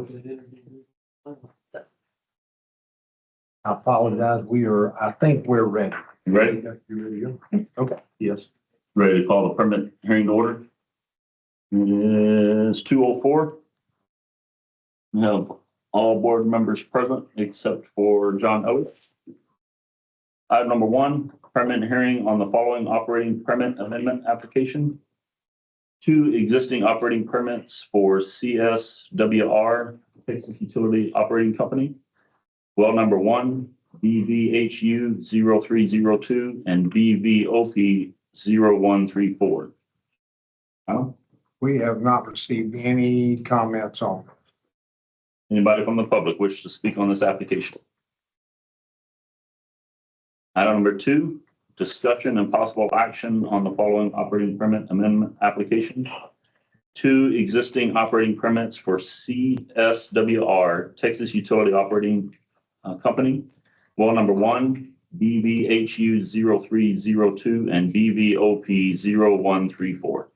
I apologize. I think we're ready. You ready? You ready to go? Okay, yes. Ready to call the permit hearing to order? It is 2:04. We have all board members present except for John Elliott. Item number 1, permit hearing on the following operating permit amendment application. 2 existing operating permits for CSWR, Texas Utility Operating Company. Well number 1, BVHU 0302 and BVOP 0134. We have not received any comments on it. Anybody from the public wish to speak on this application? Item number 2, discussion and possible action on the following operating permit amendment application. 2 existing operating permits for CSWR, Texas Utility Operating Company. Well number 1, BVHU 0302 and BVOP 0134.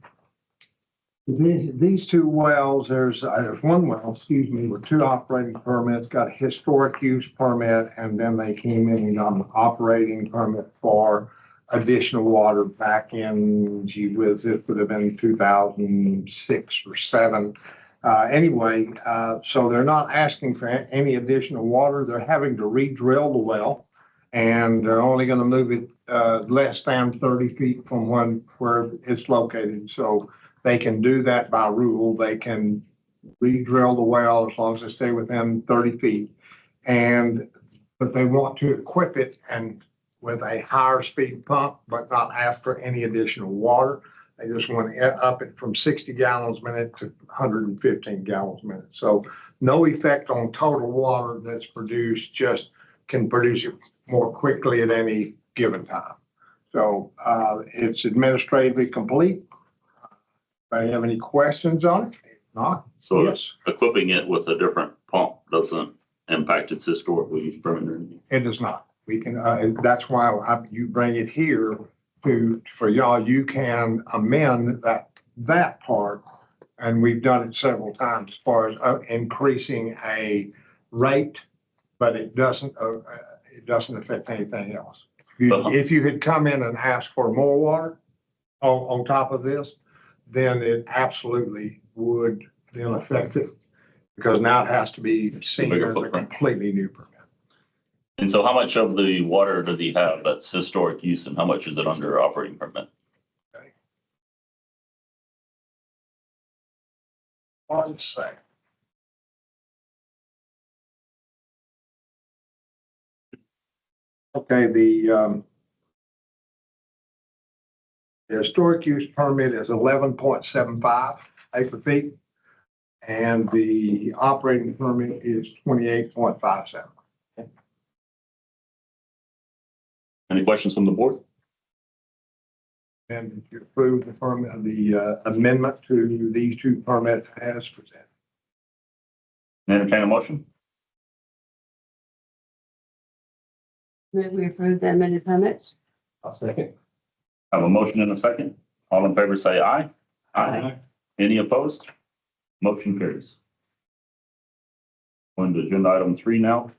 These 2 wells, there's one well, excuse me, with 2 operating permits, got a historic use permit, and then they came in and got an operating permit for additional water back in, gee whiz, it would have been 2006 or 7. Anyway, so they're not asking for any additional water. They're having to re-drill the well, and they're only going to move it less than 30 feet from where it's located. So they can do that by rule. They can re-drill the well as long as they stay within 30 feet. But they want to equip it and with a higher speed pump, but not after any additional water. They just want to up it from 60 gallons a minute to 115 gallons a minute. So no effect on total water that's produced, just can produce it more quickly at any given time. So it's administratively complete. Anybody have any questions on it? If not, So yes. equipping it with a different pump doesn't impact its historical use permit or anything. It does not. We can, that's why you bring it here for y'all, you can amend that part. And we've done it several times as far as increasing a rate, but it doesn't affect anything else. If you had come in and asked for more water on top of this, then it absolutely would then affect it, because now it has to be seen as a completely new permit. And so how much of the water does he have that's historic use and how much is it under operating permit? Okay. 1 second. Okay, the historic use permit is 11.75 acre feet, and the operating permit is 28.57. Any questions from the board? And did you approve the permit, the amendment to these 2 permits as presented? Entertain a motion? Move we approve the amended permits. I'll second. I have a motion and a second. All in favor say aye. Aye. Any opposed? Motion carries. Going to agenda item 3 now.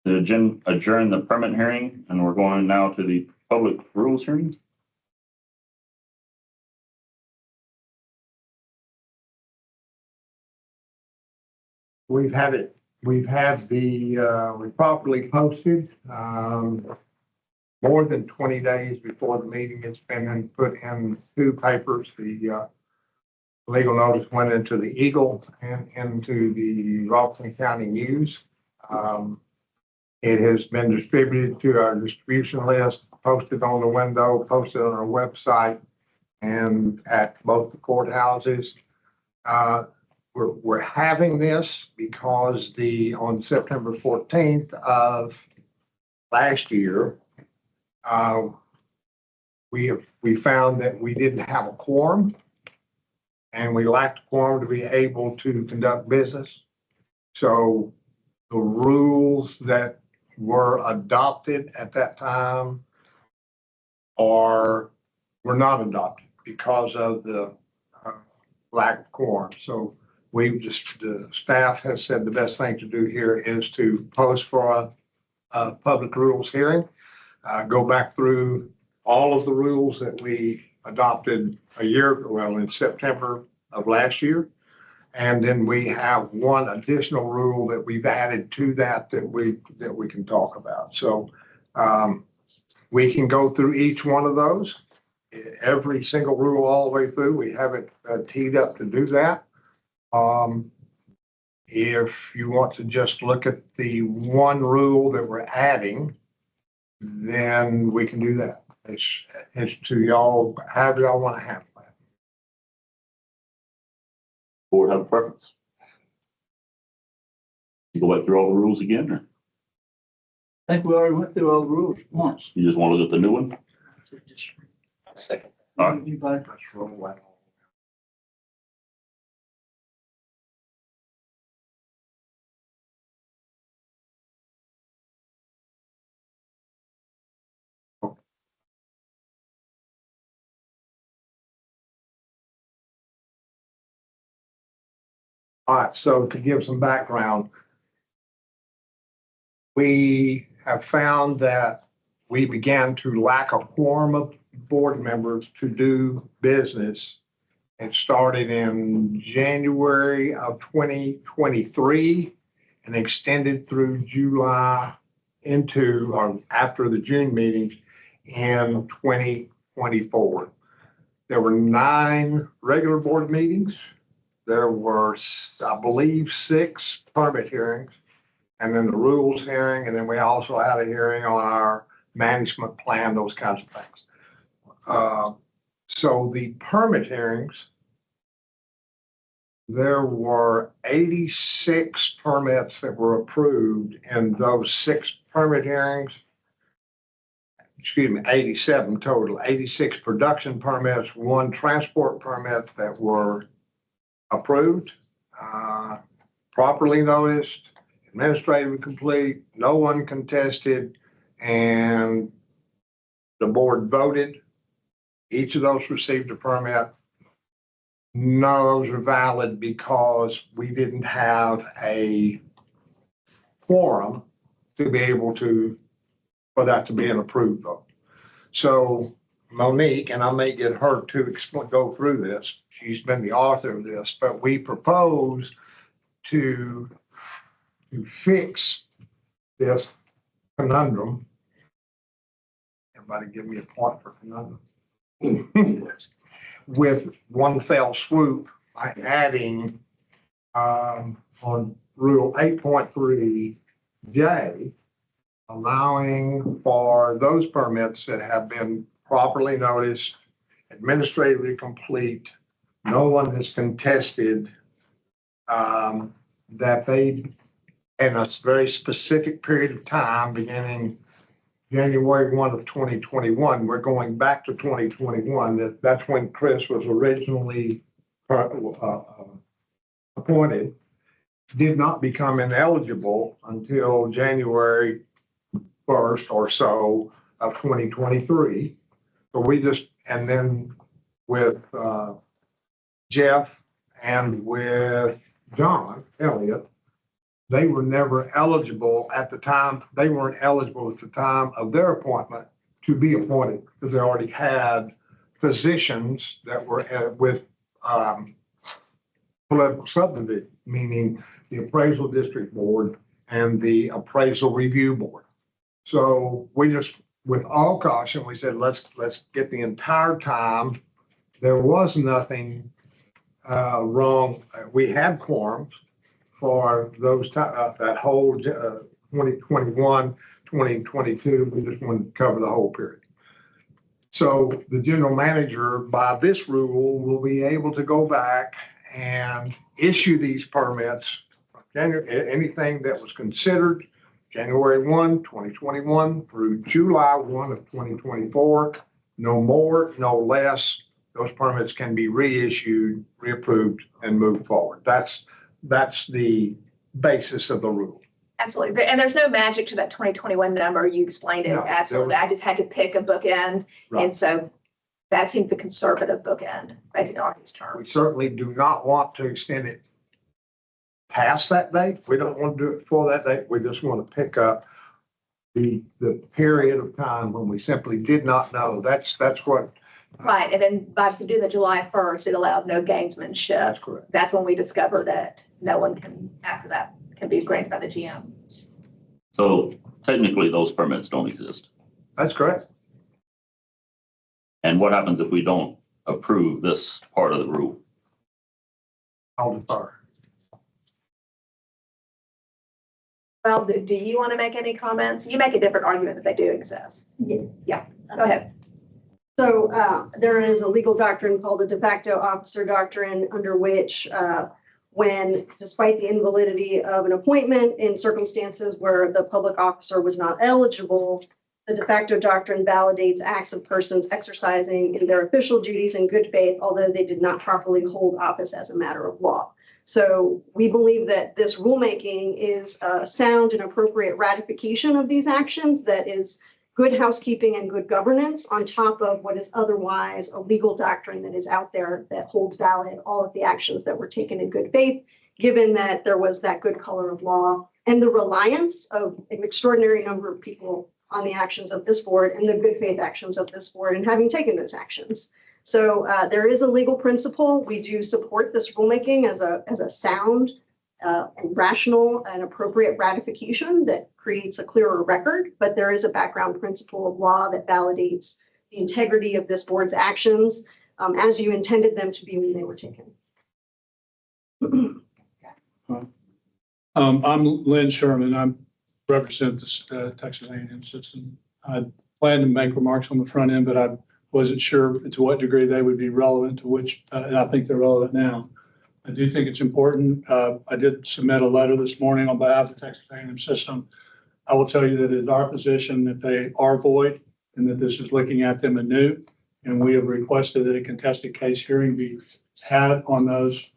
The adjourn the permit hearing, and we're going now to the public rules hearing. We properly posted, more than 20 days before the meeting. It's been put in 2 papers. The legal notice went into the Eagle and into the Rockland County News. It has been distributed to our distribution list, posted on the window, posted on our website, and at both the courthouses. We're having this because on September 14th of last year, we found that we didn't have a quorum, and we lacked a quorum to be able to conduct business. So the rules that were adopted at that time were not adopted because of the lack of quorum. So the staff has said the best thing to do here is to post for a public rules hearing. Go back through all of the rules that we adopted in September of last year. And then we have one additional rule that we've added to that we can talk about. So we can go through each one of those, every single rule all the way through. We have it teed up to do that. If you want to just look at the one rule that we're adding, then we can do that. It's to y'all, however y'all want to handle that. Board have a preference? Go back through all the rules again, or I think we already went through all the rules once. you just want to look at the new one? Second. All right. You got it. Let's roll that. All right, so to give some background, we have found that we began to lack a quorum of board members to do business. It started in January of 2023 and extended through July into or after the June meetings in 2024. There were 9 regular board meetings. There were, I believe, 6 permit hearings, and then the rules hearing, and then we also had a hearing on our management plan, those kinds of things. So the permit hearings, there were 86 permits that were approved in those 6 permit hearings. 87 total, 86 production permits, 1 transport permit that were approved, properly noticed, administratively complete, no one contested, and the board voted. Each of those received a permit. None of those are valid because we didn't have a quorum to be able to, for that to be an approved vote. So Monique, and I may get her to go through this, she's been the author of this, but we propose to fix this conundrum. Everybody give me a point for conundrum. With one fell swoop by adding on rule 8.3J, allowing for those permits that have been properly noticed, administratively complete, no one has contested, that they, in a very specific period of time, beginning January 1 of 2021, we're going back to 2021. That's when Chris was originally appointed, did not become ineligible until January 1st or so of 2023. So we just, and then with Jeff and with John Elliott, they were never eligible at the time. They weren't eligible at the time of their appointment to be appointed because they already had positions that were with political subdivision, meaning the appraisal district board and the appraisal review board. So we just, with all caution, we said, let's get the entire time. There was nothing wrong. We had quorums for those that whole 2021, 2022. We just wanted to cover the whole period. So the general manager, by this rule, will be able to go back and issue these permits. Anything that was considered January 1, 2021 through July 1 of 2024, no more, no less. Those permits can be reissued, reapproved, and moved forward. That's the basis of the rule. Absolutely. And there's no magic to that 2021 number. You explained it. No, Absolutely. I just had to pick a bookend. Right. And so that seemed the conservative bookend, basically on his We terms. certainly do not want to extend it past that date. We don't want to do it before that date. We just want to pick up the period of time when we simply did not know. That's what. Right, and then by to do the July 1st, it allowed no gamesmanship. That's correct. That's when we discovered that no one can, after that, can be granted by the GM. So technically, those permits don't exist. That's correct. And what happens if we don't approve this part of the rule? I'll defer. Well, do you want to make any comments? You make a different argument that they do exist. Yeah, go ahead. So there is a legal doctrine called the de facto officer doctrine, under which when, despite the invalidity of an appointment in circumstances where the public officer was not eligible, the de facto doctrine validates acts of persons exercising in their official duties in good faith, although they did not properly hold office as a matter of law. So we believe that this rulemaking is a sound and appropriate ratification of these actions that is good housekeeping and good governance on top of what is otherwise a legal doctrine that is out there that holds valid all of the actions that were taken in good faith, given that there was that good color of law and the reliance of an extraordinary number of people on the actions of this board and the good faith actions of this board and having taken those actions. So there is a legal principle. We do support this rulemaking as a sound and rational and appropriate ratification that creates a clearer record, but there is a background principle of law that validates the integrity of this board's actions as you intended them to be when they were taken. I'm Lynn Sherman. I represent the Texas A&M system. I planned to make remarks on the front end, but I wasn't sure to what degree they would be relevant to which, and I think they're relevant now. I do think it's important. I did submit a letter this morning on behalf of the Texas A&M system. I will tell you that it is our position that they are void and that this is looking at them anew. And we have requested that a contested case hearing be had on those.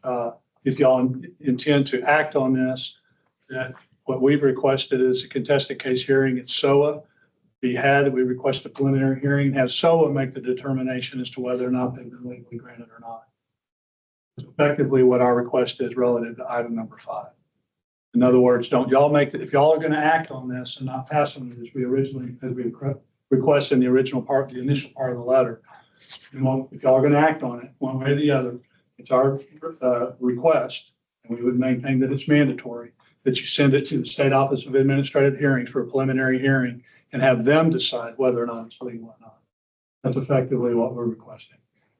If y'all intend to act on this, that what we've requested is a contested case hearing at SOA be had. We request a preliminary hearing, have SOA make the determination as to whether or not they've been legally granted or not. Effectively what our request is relative to item number 5. In other words, don't y'all make if y'all are going to act on this and not pass on it as we requested in the original part, the initial part of the letter. If y'all are going to act on it one way or the other, it's our request, and we would maintain that it's mandatory, that you send it to the State Office of Administrative Hearings for a preliminary hearing and have them decide whether or not it's legal or not. That's effectively what we're requesting.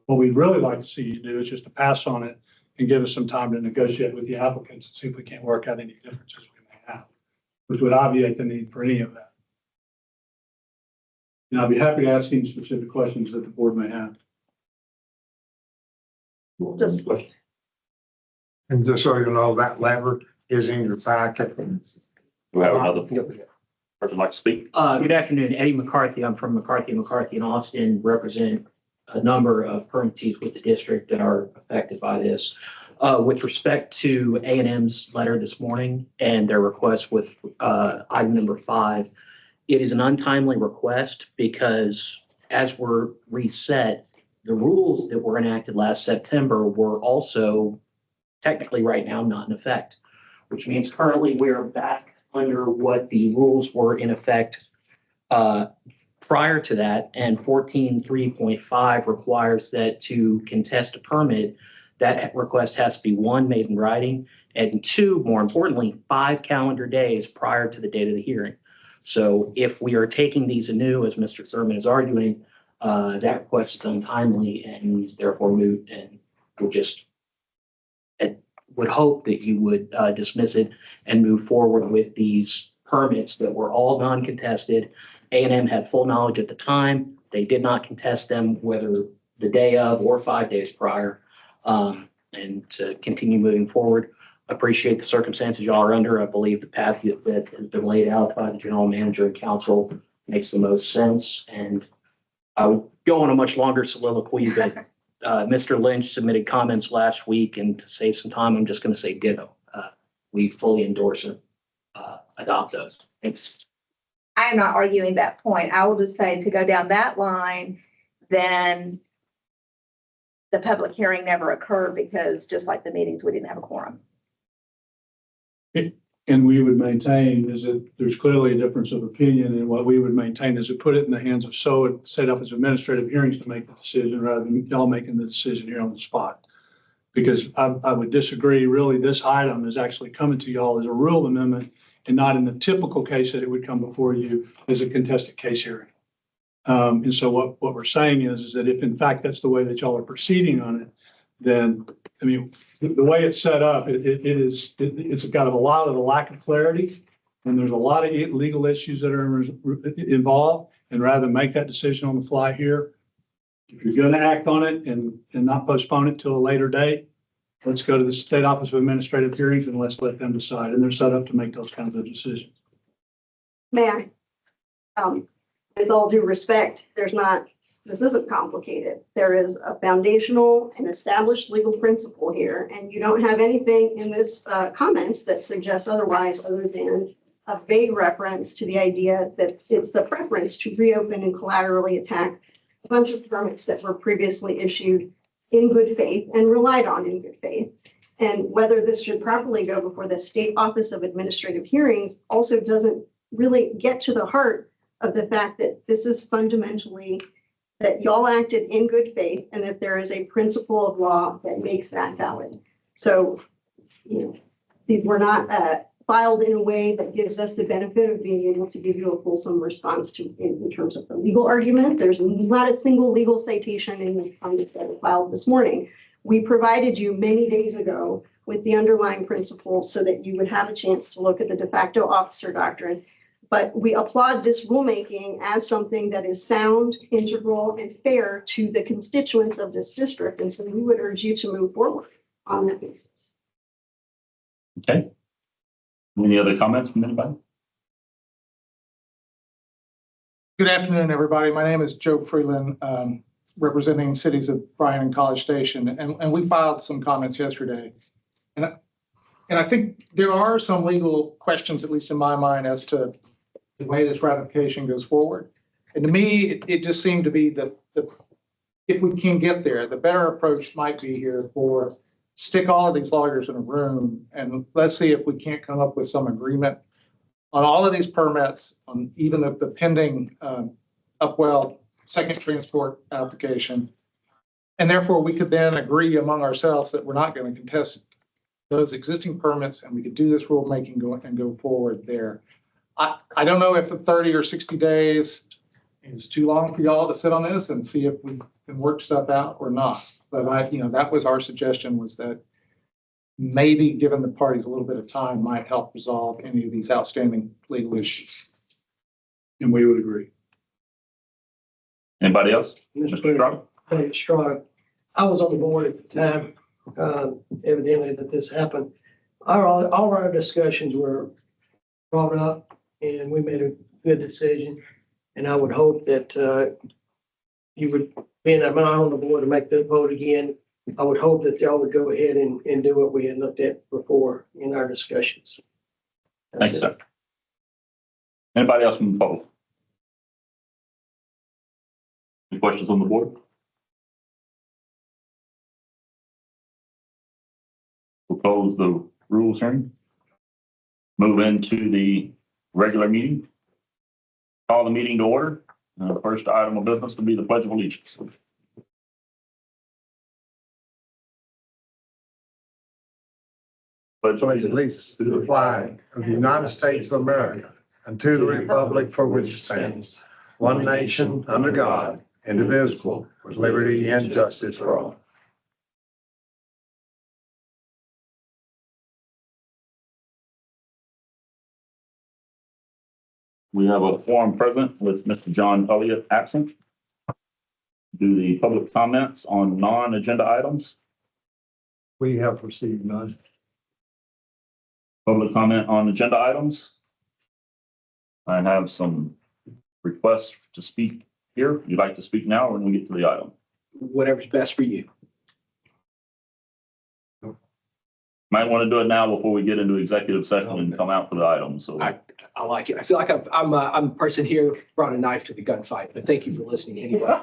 What we'd really like to see you do is just to pass on it and give us some time to negotiate with the applicants and see if we can't work out any differences we may have, which would obviate the need for any of that. And I'll be happy to ask any specific questions that the board may have. Just And just so you know, that letter is in your packet. Do we have another person like to speak? Good afternoon, Eddie McCarthy. I'm from McCarthy in Austin, represent a number of permittees with the district that are affected by this. With respect to A&M's letter this morning and their request with item number 5, it is an untimely request because as we're reset, the rules that were enacted last September were also technically right now not in effect, which means currently we're back under what the rules were in effect prior to that, and 14.3.5 requires that to contest a permit, that request has to be 1, made in writing, and 2, more importantly, 5 calendar days prior to the date of the hearing. So if we are taking these anew, as Mr. Thurman is arguing, that request is untimely and therefore moot, and we'll just would hope that you would dismiss it and move forward with these permits that were all non-contested. A&M had full knowledge at the time. They did not contest them, whether the day of or 5 days prior, and to continue moving forward. Appreciate the circumstances y'all are under. I believe the path that has been laid out by the general manager and council makes the most sense. And I would go on a much longer soliloquy, but Mr. Lynch submitted comments last week, and to save some time, I'm just going to say ditto. We fully endorse and adopt those. Thanks. I am not arguing that point. I will just say to go down that line, then the public hearing never occurred because just like the meetings, we didn't have a quorum. And we would maintain is that there's clearly a difference of opinion, and what we would maintain is to put it in the hands of set up as administrative hearings to make the decision rather than y'all making the decision here on the spot. Because I would disagree, really, this item is actually coming to y'all as a rule amendment and not in the typical case that it would come before you as a contested case hearing. And so what we're saying is that if in fact that's the way that y'all are proceeding on it, then, I mean, the way it's set up, it's got a lot of the lack of clarity. And there's a lot of legal issues that are involved. And rather than make that decision on the fly here, if you're going to act on it and not postpone it till a later date, let's go to the State Office of Administrative Hearings and let's let them decide. And they're set up to make those kinds of decisions. May I? With all due respect, this isn't complicated. There is a foundational and established legal principle here, and you don't have anything in this comments that suggests otherwise other than a vague reference to the idea that it's the preference to reopen and collaterally attack a bunch of permits that were previously issued in good faith and relied on in good faith. And whether this should properly go before the State Office of Administrative Hearings also doesn't really get to the heart of the fact that this is fundamentally that y'all acted in good faith and that there is a principle of law that makes that valid. So, these were not filed in a way that gives us the benefit of being able to give you a fulsome response to in terms of the legal argument. There's not a single legal citation in the comments that were filed this morning. We provided you many days ago with the underlying principles so that you would have a chance to look at the de facto officer doctrine. But we applaud this rulemaking as something that is sound, integral, and fair to the constituents of this district. And so we would urge you to move forward on that basis. Okay. Any other comments from anybody? Good afternoon, everybody. My name is Joe Freeland, representing cities of Bryan and College Station, and we filed some comments yesterday. And I think there are some legal questions, at least in my mind, as to the way this ratification goes forward. And to me, it just seemed to be that if we can get there, the better approach might be here for stick all of these lawyers in a room and let's see if we can't come up with some agreement on all of these permits, on even the pending Upwell second transport application. And therefore, we could then agree among ourselves that we're not going to contest those existing permits and we could do this rulemaking go forward there. I don't know if the 30 or 60 days is too long for y'all to sit on this and see if we can work stuff out or not. But that was our suggestion, was that maybe giving the parties a little bit of time might help resolve any of these outstanding legal issues. And we would agree. Anybody else? Mr. Stroud? Hey, Stroud, I was on the board at the time, evidently that this happened. All our discussions were brought up and we made a good decision. And I would hope that you would, being I'm not on the board to make the vote again, I would hope that y'all would go ahead and do what we had looked at before in our discussions. Thanks, sir. Anybody else from the public? Any questions on the board? We'll close the rules hearing. Move into the regular meeting. Call the meeting to order. First item of business will be the Pledge of Allegiance. Pledge allegiance to the flag of the United States of America and to the republic for which it stands, one nation under God, indivisible, with liberty and justice for all. We have a forum present with Mr. John Elliott absent. Do the public comments on non-agenda items. We have received none. Public comment on agenda items. I have some requests to speak here. You'd like to speak now or when we get to the item? Whatever's best for you. Might want to do it now before we get into executive session and come out for the item, so. I like it. I feel like I'm a person here who brought a knife to the gunfight, but thank you for listening anyway.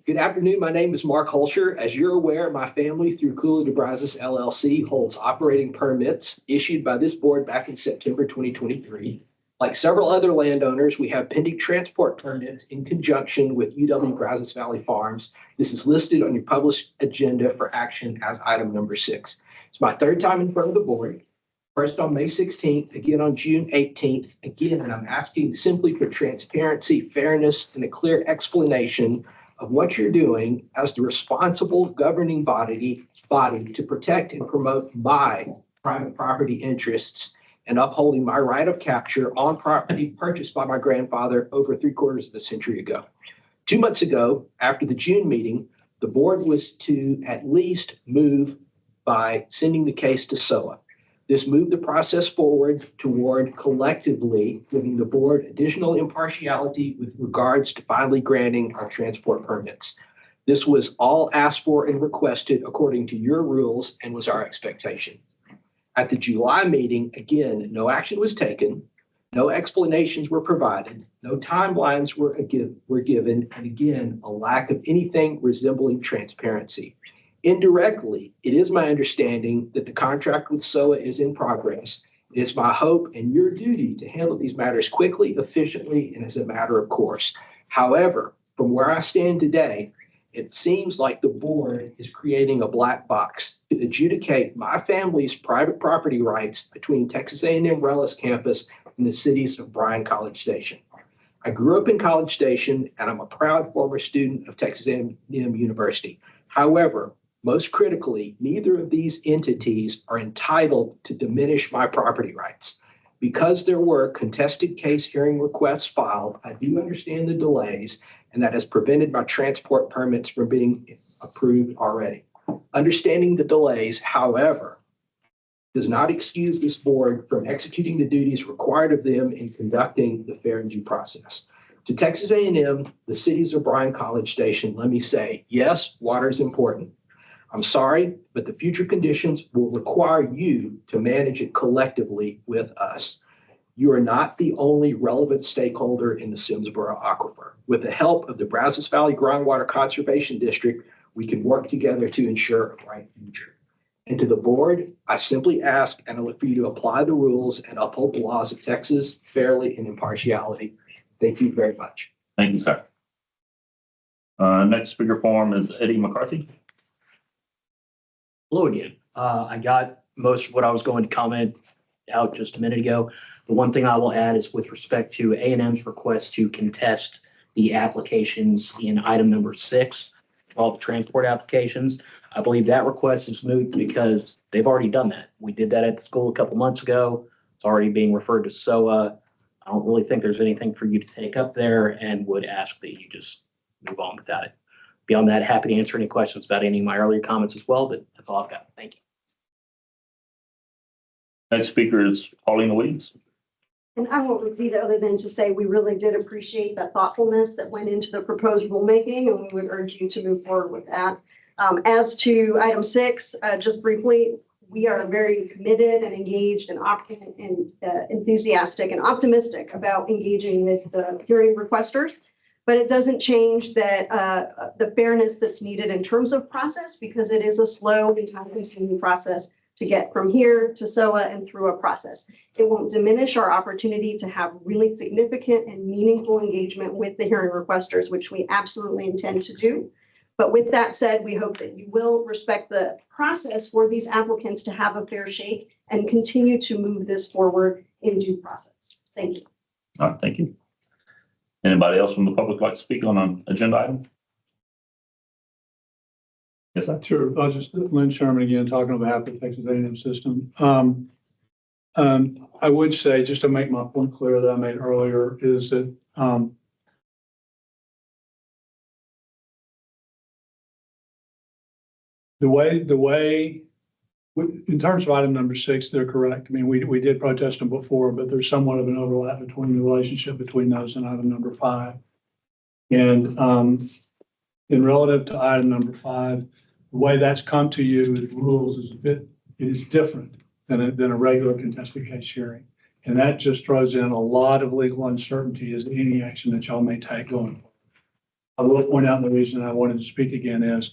Good afternoon. My name is Mark Holscher. As you're aware, my family through Kula de Brazos LLC holds operating permits issued by this board back in September 2023. Like several other landowners, we have pending transport permits in conjunction with UW Brazos Valley Farms. This is listed on your published agenda for action as item number 6. It's my third time in front of the board. First on May 16th, again on June 18th. Again, and I'm asking simply for transparency, fairness, and a clear explanation of what you're doing as the responsible governing body to protect and promote my private property interests and upholding my right of capture on property purchased by my grandfather over 3/4 of a century ago. 2 months ago, after the June meeting, the board was to at least move by sending the case to SOA. This moved the process forward toward collectively giving the board additional impartiality with regards to finally granting our transport permits. This was all asked for and requested according to your rules and was our expectation. At the July meeting, again, no action was taken, no explanations were provided, no timelines were given, and again, a lack of anything resembling transparency. Indirectly, it is my understanding that the contract with SOA is in progress. It is my hope and your duty to handle these matters quickly, efficiently, and as a matter of course. However, from where I stand today, it seems like the board is creating a black box to adjudicate my family's private property rights between Texas A&M Rellis campus and the cities of Bryan, College Station. I grew up in College Station, and I'm a proud former student of Texas A&M University. However, most critically, neither of these entities are entitled to diminish my property rights. Because there were contested case hearing requests filed, I do understand the delays, and that has prevented my transport permits from being approved already. Understanding the delays, however, does not excuse this board from executing the duties required of them in conducting the fair and due process. To Texas A&M, the cities of Bryan, College Station, let me say, yes, water is important. I'm sorry, but the future conditions will require you to manage it collectively with us. You are not the only relevant stakeholder in the Simsboro Aquifer. With the help of the Brazos Valley Groundwater Conservation District, we can work together to ensure a bright future. And to the board, I simply ask and I look for you to apply the rules and uphold the laws of Texas fairly and impartiality. Thank you very much. Thank you, sir. Next speaker form is Eddie McCarthy. Hello again. I got most of what I was going to comment out just a minute ago. The one thing I will add is with respect to A&M's request to contest the applications in item number 6, all the transport applications. I believe that request is moot because they've already done that. We did that at the school a couple months ago. It's already being referred to SOA. I don't really think there's anything for you to take up there and would ask that you just move on without it. Beyond that, happy to answer any questions about any of my earlier comments as well, but that's all I've got. Thank you. Next speaker is Paulina Williams. And I won't repeat it other than to say we really did appreciate the thoughtfulness that went into the proposed rulemaking, and we would urge you to move forward with that. As to item 6, just briefly, we are very committed and engaged and enthusiastic and optimistic about engaging with the hearing requesters. But it doesn't change that the fairness that's needed in terms of process, because it is a slow and time-consuming process to get from here to SOA and through a process. It won't diminish our opportunity to have really significant and meaningful engagement with the hearing requesters, which we absolutely intend to do. But with that said, we hope that you will respect the process for these applicants to have a fair shake and continue to move this forward in due process. Thank you. All right, thank you. Anybody else from the public like to speak on an agenda item? Yes, sir. Sure. I'll just, Lynn Sherman again, talking on behalf of the Texas A&M system. I would say, just to make my point clear that I made earlier, is that the way in terms of item number 6, they're correct. I mean, we did protest them before, but there's somewhat of an overlap between the relationship between those and item number 5. And in relative to item number 5, the way that's come to you, the rules is it is different than a regular contested case hearing. And that just throws in a lot of legal uncertainty as to any action that y'all may take going forward. I will point out, the reason I wanted to speak again is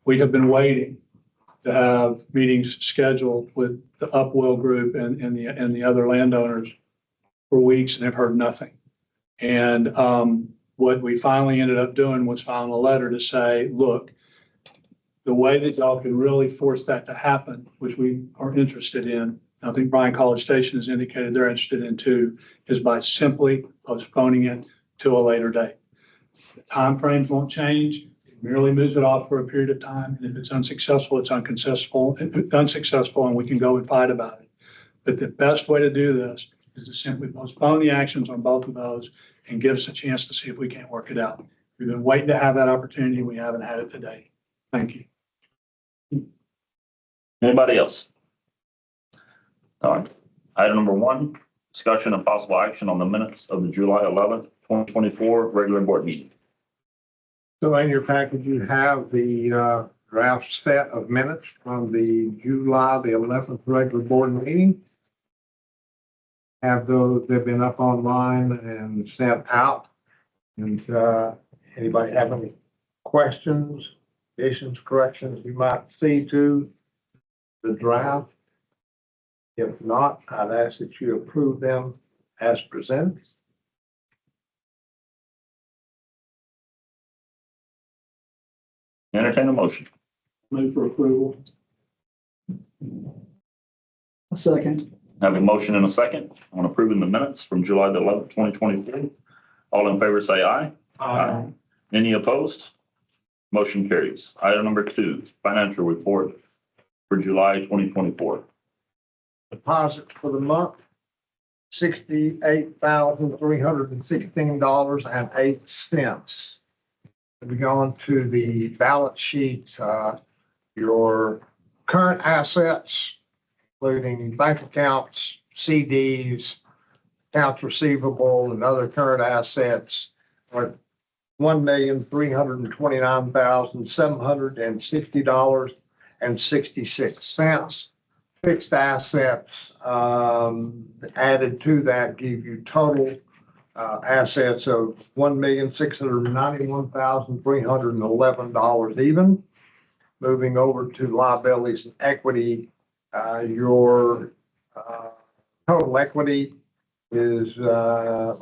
we have been waiting to have meetings scheduled with the Upwell Group and the other landowners for weeks and have heard nothing. And what we finally ended up doing was filing a letter to say, look, the way that y'all could really force that to happen, which we are interested in, I think Bryan College Station has indicated they're interested in too, is by simply postponing it to a later date. The timeframes won't change. It merely moves it off for a period of time. And if it's unsuccessful, it's unsuccessful, and we can go and fight about it. But the best way to do this is to simply postpone the actions on both of those and give us a chance to see if we can't work it out. We've been waiting to have that opportunity. We haven't had it today. Thank you. Anybody else? All right. Item number 1, discussion and possible action on the minutes of the July 11th, 2024 regular board meeting. So in your package, you have the draft set of minutes from the July the 11th regular board meeting. Have those, they've been up online and sent out. And anybody have any questions, additions, corrections you might see to the draft? If not, I'd ask that you approve them as presented. Entertain a motion. Move for approval. A second. Have a motion and a second on approving the minutes from July the 11th, 2024. All in favor say aye. Aye. Any opposed? Motion carries. Item number 2, financial report for July 2024. Deposits for the month, $68,316.08. We go on to the balance sheet, your current assets, including bank accounts, CDs, accounts receivable, and other current assets, are $1,329,760.66. Fixed assets added to that give you total assets of $1,691,311 even. Moving over to liabilities and equity, your total equity is, the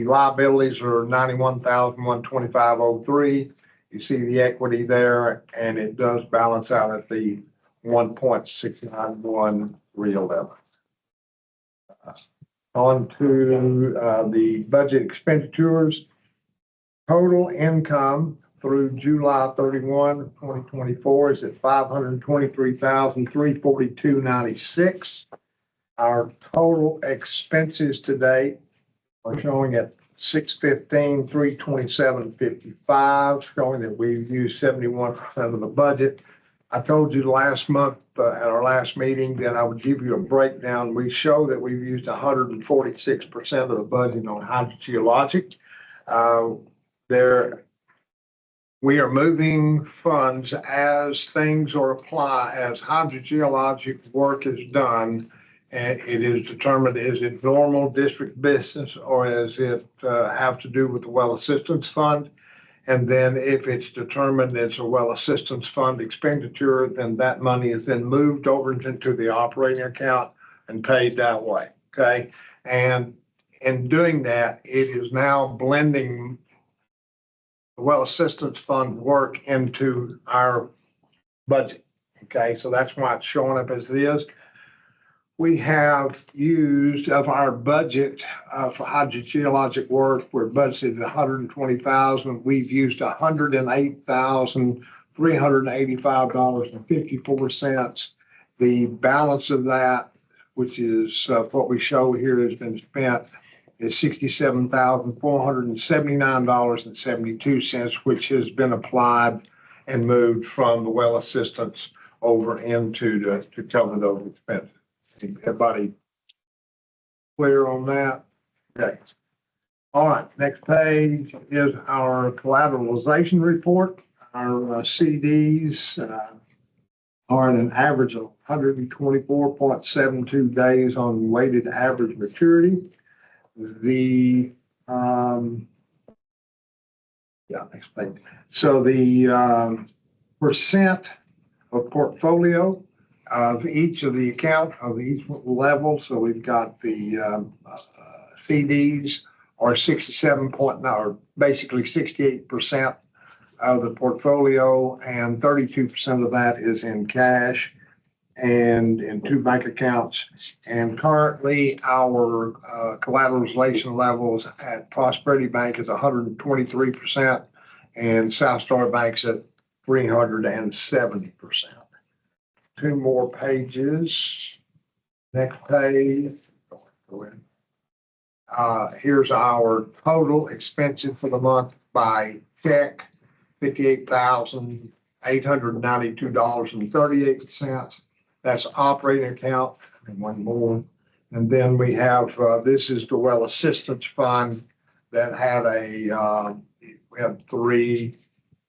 liabilities are $91,125.03. You see the equity there, and it does balance out at the 1.691 real level. On to the budget expenditures. Total income through July 31, 2024 is at $523,342.96. Our total expenses to date are showing at $615,327.55, showing that we've used 71% of the budget. I told you last month at our last meeting that I would give you a breakdown. We show that we've used 146% of the budget on hydrogeologic. We are moving funds as things are applied, as hydrogeologic work is done, and it is determined, is it normal district business or is it have to do with the well assistance fund? And then if it's determined it's a well assistance fund expenditure, then that money is then moved over into the operating account and paid that way, okay? And in doing that, it is now blending the well assistance fund work into our budget, okay? So that's why it's showing up as it is. We have used of our budget for hydrogeologic work, we're budgeted $120,000. We've used $108,385.54. The balance of that, which is what we show here has been spent, is $67,479.72, which has been applied and moved from the well assistance over into to cover those expenses. Everybody clear on that? Okay. All right, next page is our collateralization report. our CDs are at an average of 124.72 days on weighted average maturity. The, next page. So the percent of portfolio of each of the account of each level. So we've got the CDs are 68% of the portfolio, and 32% of that is in cash and in two bank accounts. And currently, our collateralization levels at Prosperity Bank is 123%, and South Star Bank's at 370%. Two more pages. Next page. Go ahead. Here's our total expenses for the month by check, $58,892.38. That's operating account, and one more. And then we have, this is the Well Assistance Fund that had we had 3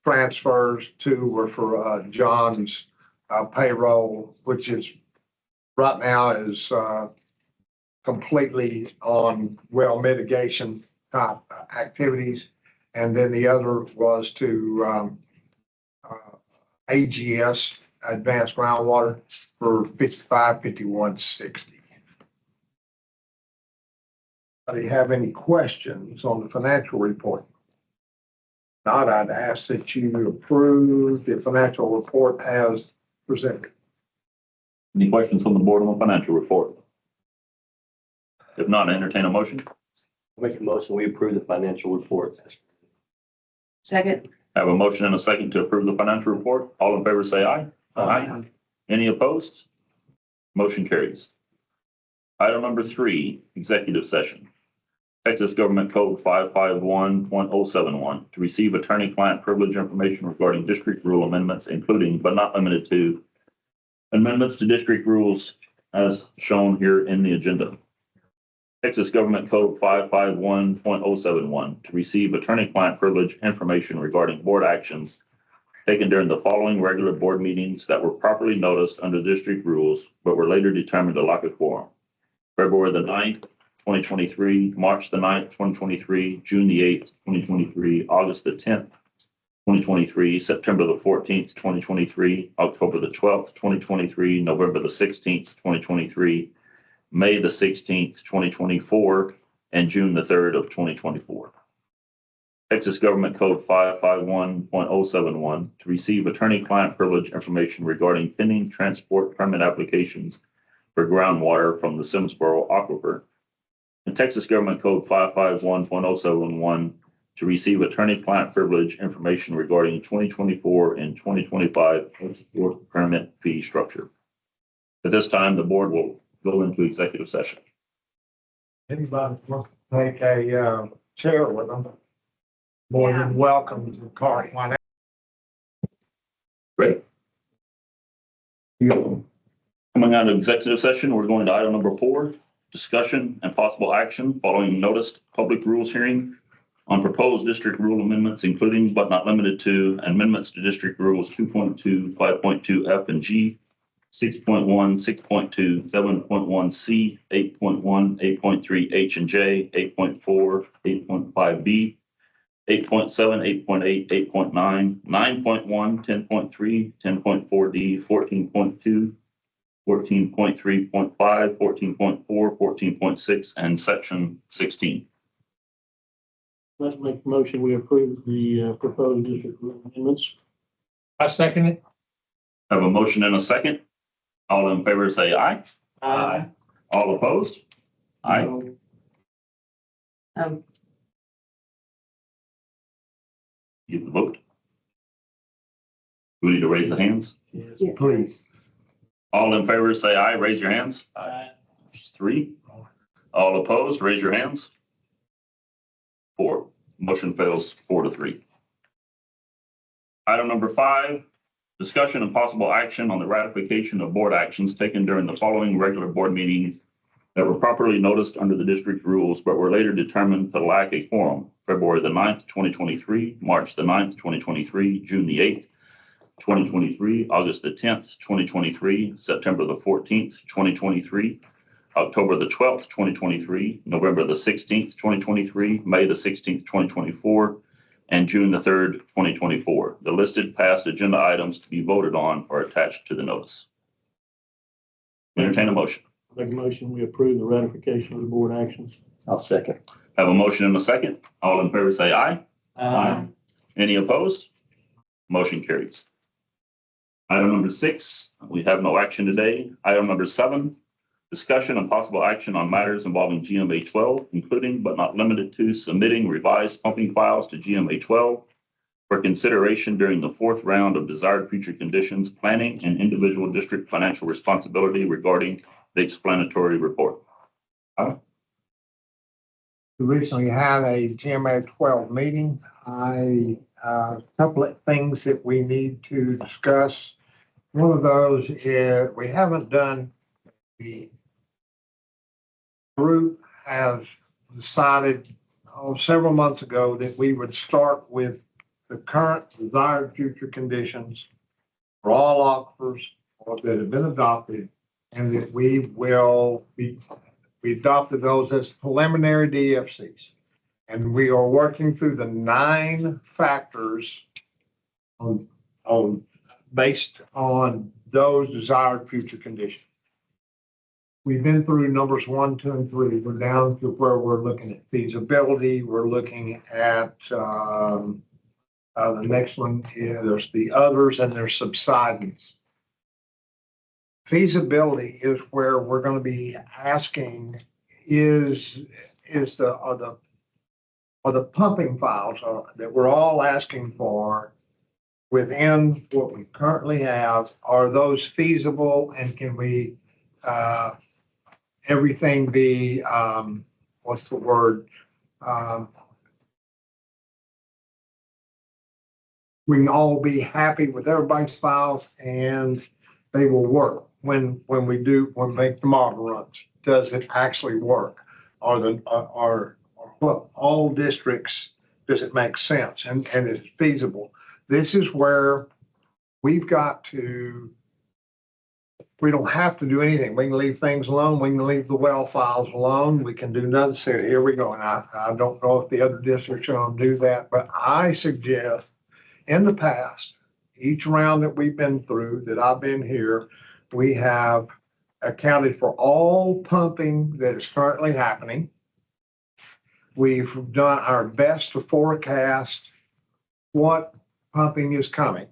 transfers. 2 were for John's payroll, which is right now is completely on well mitigation type activities. And then the other was to AGS, Advanced Groundwater, for $55,5160. Do you have any questions on the financial report? Not, I'd ask that you approve the financial report as presented. Any questions from the board on the financial report? If not, entertain a motion. Make a motion, we approve the financial report. Second. I have a motion and a second to approve the financial report. All in favor, say aye. Aye. Any opposed? Motion carries. Item number 3, executive session. Texas Government Code 551.071 to receive attorney-client privilege information regarding district rule amendments, including but not limited to amendments to district rules as shown here in the agenda. Texas Government Code 551.071 to receive attorney-client privilege information regarding board actions taken during the following regular board meetings that were properly noticed under district rules, but were later determined to lack a quorum. February the 9th, 2023, March the 9th, 2023, June the 8th, 2023, August the 10th, 2023, September the 14th, 2023, October the 12th, 2023, November the 16th, 2023, May the 16th, 2024, and June the 3rd of 2024. Texas Government Code 551.071 to receive attorney-client privilege information regarding pending transport permit applications for groundwater from the Simsboro Aquifer. And Texas Government Code 551.071 to receive attorney-client privilege information regarding 2024 and 2025 transport permit fee structure. At this time, the board will go into executive session. Anybody want to take a chair with them? More than welcome to call one. Great. Coming out of executive session, we're going to item number 4, discussion and possible action following noticed public rules hearing on proposed district rule amendments, including but not limited to amendments to district rules 2.2, 5.2 F and G, 6.1, 6.2, 7.1 C, 8.1, 8.3 H and J, 8.4, 8.5 B, 8.7, 8.8, 8.9, 9.1, 10.3, 10.4 D, 14.2, 14.3.5, 14.4, 14.6, and section 16. Let's make a motion, we approve the proposed district rule amendments. I second it. I have a motion and a second. All in favor say aye. Aye. All opposed? Aye. You can vote. We need to raise the hands. Yes. Please. All in favor say aye. Raise your hands. Aye. 3. All opposed, raise your hands. 4. Motion fails 4-3. Item number 5, discussion and possible action on the ratification of board actions taken during the following regular board meetings that were properly noticed under the district rules, but were later determined to lack a quorum. February the 9th, 2023, March the 9th, 2023, June the 8th, 2023, August the 10th, 2023, September the 14th, 2023, October the 12th, 2023, November the 16th, 2023, May the 16th, 2024, and June the 3rd, 2024. The listed past agenda items to be voted on are attached to the notice. Entertain a motion. Make a motion, we approve the ratification of the board actions. I'll second. Have a motion and a second. All in favor say aye. Any opposed? Motion carries. Item number 6, we have no action today. Item number 7, discussion and possible action on matters involving GMA 12, including but not limited to submitting revised pumping files to GMA 12 for consideration during the 4th round of desired future conditions, planning, and individual district financial responsibility regarding the explanatory report. We recently had a GMA 12 meeting. A couple of things that we need to discuss. One of those is we haven't done, the group has decided several months ago that we would start with the current desired future conditions for all aquifers that have been adopted, and that we adopted those as preliminary DFCs. And we are working through the 9 factors based on those desired future conditions. We've been through numbers 1, 2, and 3. We're down to where we're looking at feasibility. We're looking at the next one is there's the others and there's subsidence. Feasibility is where we're going to be asking are the pumping files that we're all asking for within what we currently have, are those feasible, and can we everything be what's the word? We can all be happy with everybody's files and they will work when we make the model runs. Does it actually work? Are all districts, does it make sense and is it feasible? This is where we don't have to do anything. We can leave things alone. We can leave the well files alone. We can do nothing. So here we go. And I don't know if the other districts are going to do that, but I suggest in the past, each round that we've been through, that I've been here, we have accounted for all pumping that is currently happening. We've done our best to forecast what pumping is coming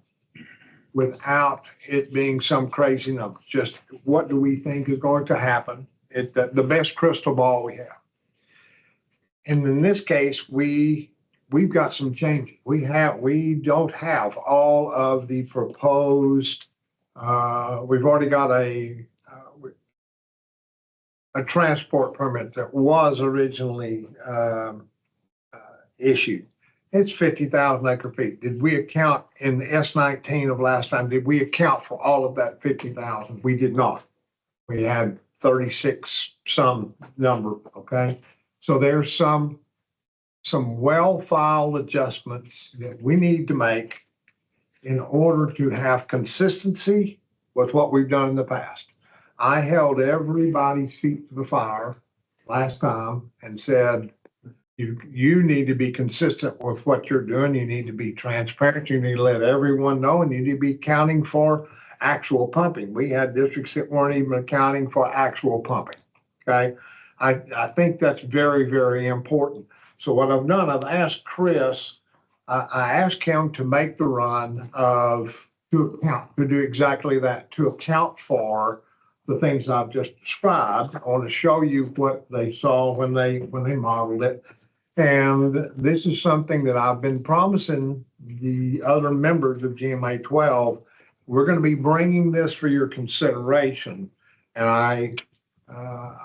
without it being some crazy number. Just what do we think is going to happen? It's the best crystal ball we have. And in this case, we've got some changes. We don't have all of the proposed. We've already got a transport permit that was originally issued. It's 50,000 acre feet. Did we account in the S19 of last time? Did we account for all of that 50,000? We did not. We had 36 some number. Okay, so there's some well-filed adjustments that we need to make in order to have consistency with what we've done in the past. I held everybody's feet to the fire last time and said, you need to be consistent with what you're doing. You need to be transparent. You need to let everyone know, and you need to be accounting for actual pumping. We had districts that weren't even accounting for actual pumping. Okay. I think that's very, very important. So what I've done, I've asked Chris, I asked him to make the run to do exactly that, to account for the things I've just described. I want to show you what they saw when they modeled it. And this is something that I've been promising the other members of GMA 12. We're going to be bringing this for your consideration. And I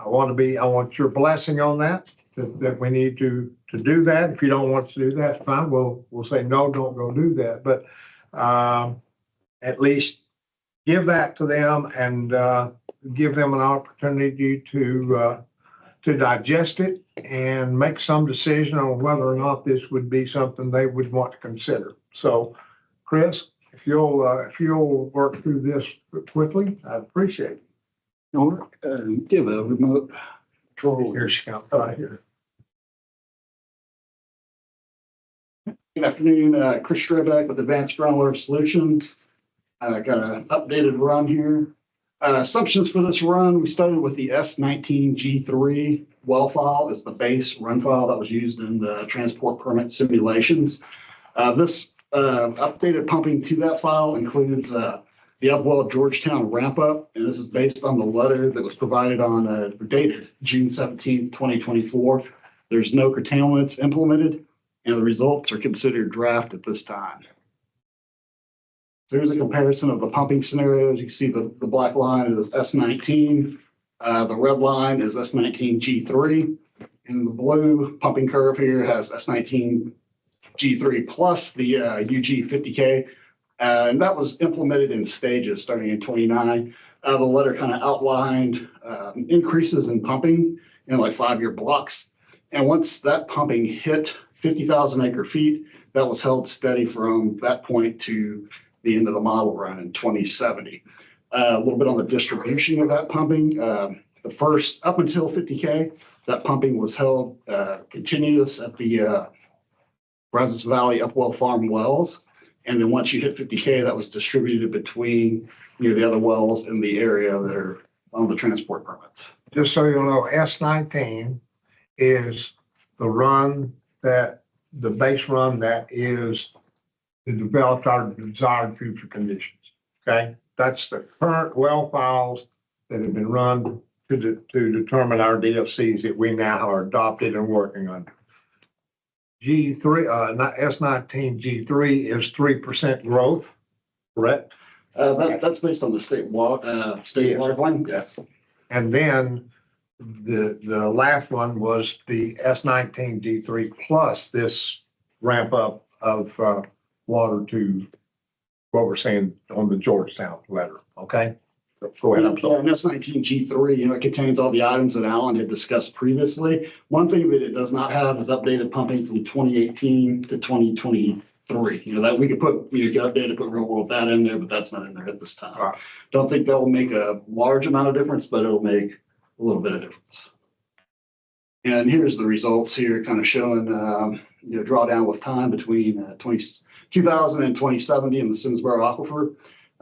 want your blessing on that we need to do that. If you don't want to do that, fine. We'll say, no, don't go do that. But at least give that to them and give them an opportunity to to digest it and make some decision on whether or not this would be something they would want to consider. So, Chris, if you'll work through this quickly, I'd appreciate it. Or, give a remote control. Here she comes, right here. Good afternoon, Chris Strebeck with Advanced Groundwater Solutions. I got an updated run here. Assumptions for this run, we started with the S19G3 well file as the base run file that was used in the transport permit simulations. This updated pumping to that file includes the Upwell Georgetown ramp up, and this is based on the letter that was provided on dated June 17th, 2024. There's no curtailments implemented, and the results are considered draft at this time. So here's a comparison of the pumping scenarios. You can see the black line is S19. The red line is S19G3. And the blue pumping curve here has S19G3 plus the UG50K. And that was implemented in stages starting in 29. The letter kind of outlined increases in pumping in like 5-year blocks. And once that pumping hit 50,000 acre feet, that was held steady from that point to the end of the model run in 2070. A little bit on the distribution of that pumping. The first, up until 50K, that pumping was held continuous at the Brazos Valley Upwell Farm wells. And then once you hit 50K, that was distributed between the other wells in the area that are on the transport permits. Just so you know, S19 is the run that, the base run that is to develop our desired future conditions, okay? That's the current well files that have been run to determine our DFCs that we now are adopted and working on. G3, not S19 G3 is 3% growth, correct? That's based on the state water line. Yes. And then the last one was the S19 G3 plus this ramp up of water to what we're saying on the Georgetown letter, okay? Go ahead. I'm Yeah, sorry. and S19G3, it contains all the items that Alan had discussed previously. One thing that it does not have is updated pumping from 2018 to 2023. That we could put, get updated, put real world data in there, but that's not in there at this time. Right. Don't think that will make a large amount of difference, but it'll make a little bit of difference. And here's the results here, kind of showing, drawdown with time between 2000 and 2070 in the Simsboro Aquifer.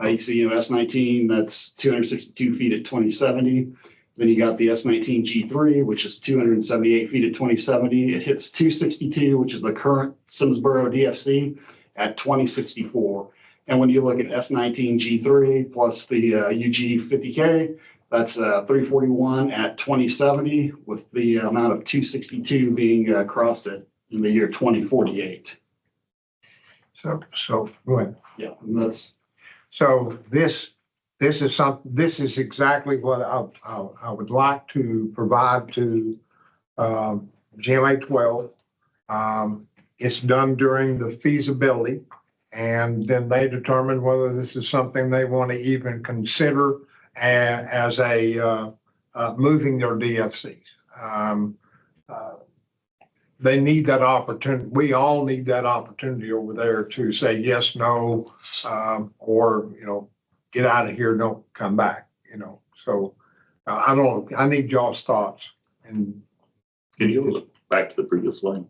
You see, S19, that's 262 feet at 2070. Then you got the S19 G3, which is 278 feet at 2070. It hits 262, which is the current Simsboro DFC, at 2064. And when you look at S19 G3 plus the UG50K, that's 341 at 2070, with the amount of 262 being crossed in the year 2048. So go ahead. Yeah, and that's. So this is exactly what I would like to provide to GMA 12. It's done during the feasibility, and then they determine whether this is something they want to even consider as a moving their DFCs. They need that opportunity. We all need that opportunity over there to say yes, no, or, get out of here, don't come back, So I need y'all's thoughts. And Can you look back to the previous slide?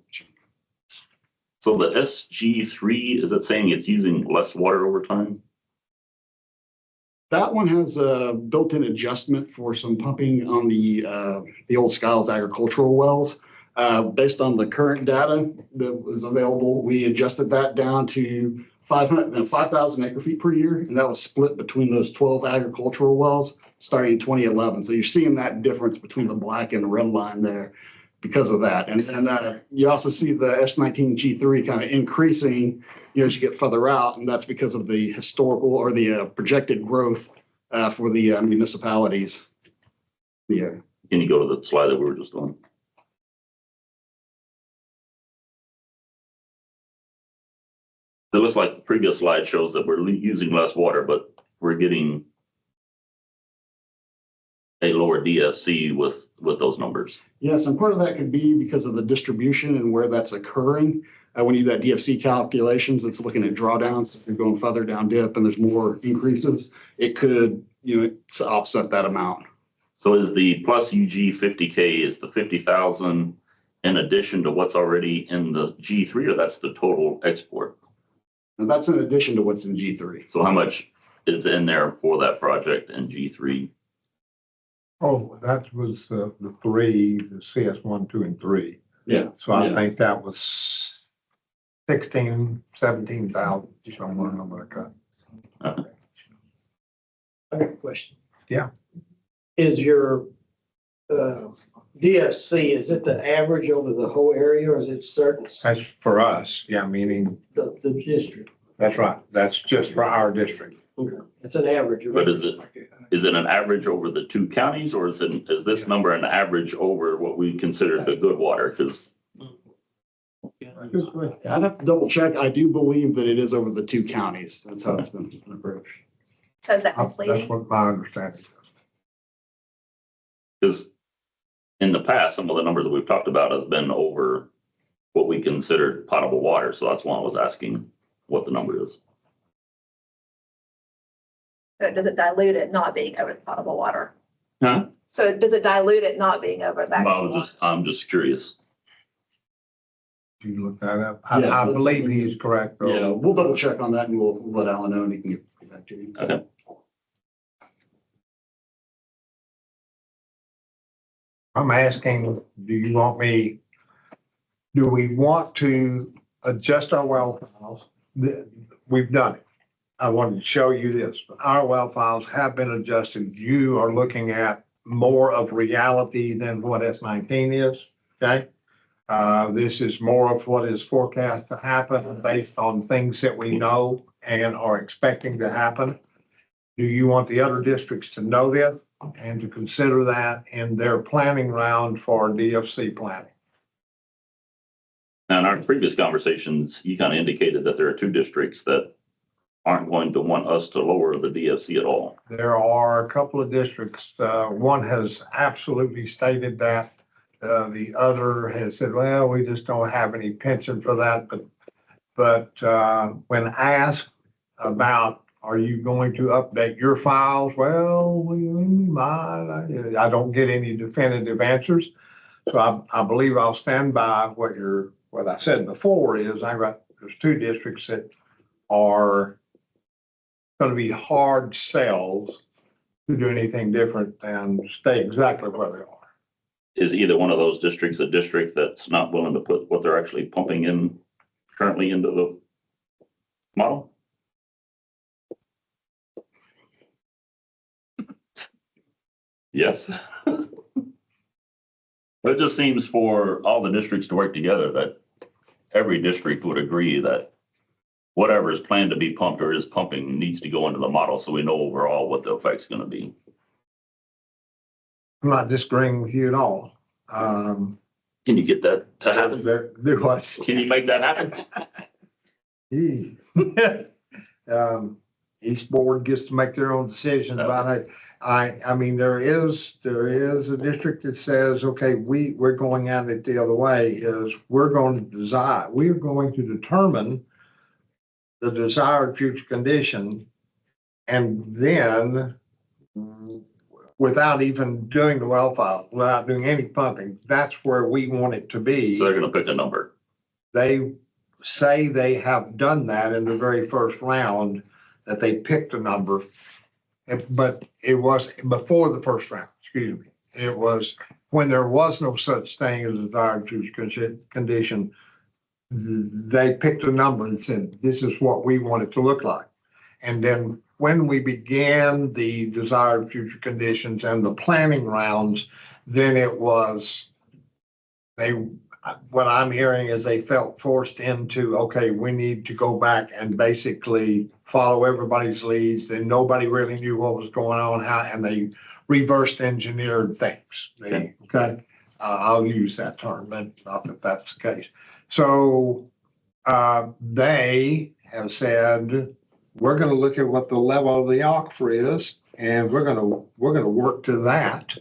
So the SG3, is it saying it's using less water over time? That one has a built-in adjustment for some pumping on the old Skiles agricultural wells. Based on the current data that was available, we adjusted that down to 5,000 acre feet per year, and that was split between those 12 agricultural wells starting in 2011. So you're seeing that difference between the black and the red line there because of that. And then you also see the S19G3 kind of increasing, as you get further out, and that's because of the historical or the projected growth for the municipalities. Yeah. Can you go to the slide that we were just on? It looks like the previous slide shows that we're using less water, but we're getting a lower DFC with those numbers. Yes, and part of that could be because of the distribution and where that's occurring. When you do that DFC calculations, it's looking at drawdowns. If you're going further down dip and there's more increases, it could, offset that amount. So is the plus UG 50K is the 50,000 in addition to what's already in the G3, or that's the total export? And that's in addition to what's in G3. So how much is in there for that project in G3? Oh, that was the three, the CS 1, 2, and 3. Yeah. So I Yeah. think that was 16, 17,000, somewhere in like that. I got a question. Yeah. Is your DFC, is it the average over the whole area or is it certain, That's for us, yeah, meaning, the district? that's right. That's just for our district. It's an average. But is it an average over the two counties, or is this number an average over what we consider the good water? Because I'd have to double check. I do believe that it is over the two counties. That's how it's been approached. Says that That's misleading. what my understanding is. because in the past, some of the numbers that we've talked about has been over what we considered potable water. So that's why I was asking what the number is. So does it dilute it not being over the potable water? Huh? So does it dilute it not being over that? I'm just curious. Did you look that up? Yeah, I let's- believe he's correct, though. Yeah, we'll double check on that and we'll let Alan know and he can get back to you. Okay. I'm asking, do we want to adjust our well files? We've done it. I wanted to show you this. Our well files have been adjusted. You are looking at more of reality than what S19 is, okay? This is more of what is forecast to happen based on things that we know and are expecting to happen. Do you want the other districts to know this and to consider that in their planning round for DFC planning? Now, in our previous conversations, you kind of indicated that there are two districts that aren't going to want us to lower the DFC at all. There are a couple of districts, one has absolutely stated that. The other has said, well, we just don't have any pension for that, but when asked about, are you going to update your files? Well, we might. I don't get any definitive answers. So I believe I'll stand by what I said before is there's two districts that are going to be hard sells to do anything different than stay exactly where they are. Is either one of those districts a district that's not willing to put what they're actually pumping in currently into the model? Yes. But it just seems for all the districts to work together that every district would agree that whatever is planned to be pumped or is pumping needs to go into the model so we know overall what the effect's going to be. I'm not disagreeing with you at all. Can you get that to happen? Do what? Can you make that happen? Each board gets to make their own decisions about it. I mean, there is a district that says, okay, we're going at it the other way, is we're going to determine the desired future condition. And then without even doing the well file, without doing any pumping, that's where we want it to be. So they're going to pick a number. They say they have done that in the very first round, that they picked a number. But it was before the first round, excuse me. It was when there was no such thing as a desired future condition. They picked a number and said, this is what we want it to look like. And then when we began the desired future conditions and the planning rounds, then it was, what I'm hearing is they felt forced into, okay, we need to go back and basically follow everybody's leads. And nobody really knew what was going on, and they reversed engineered things. Okay. I'll use that term, but not that that's the case. So they have said, we're going to look at what the level of the aquifer is, And we're gonna work to that.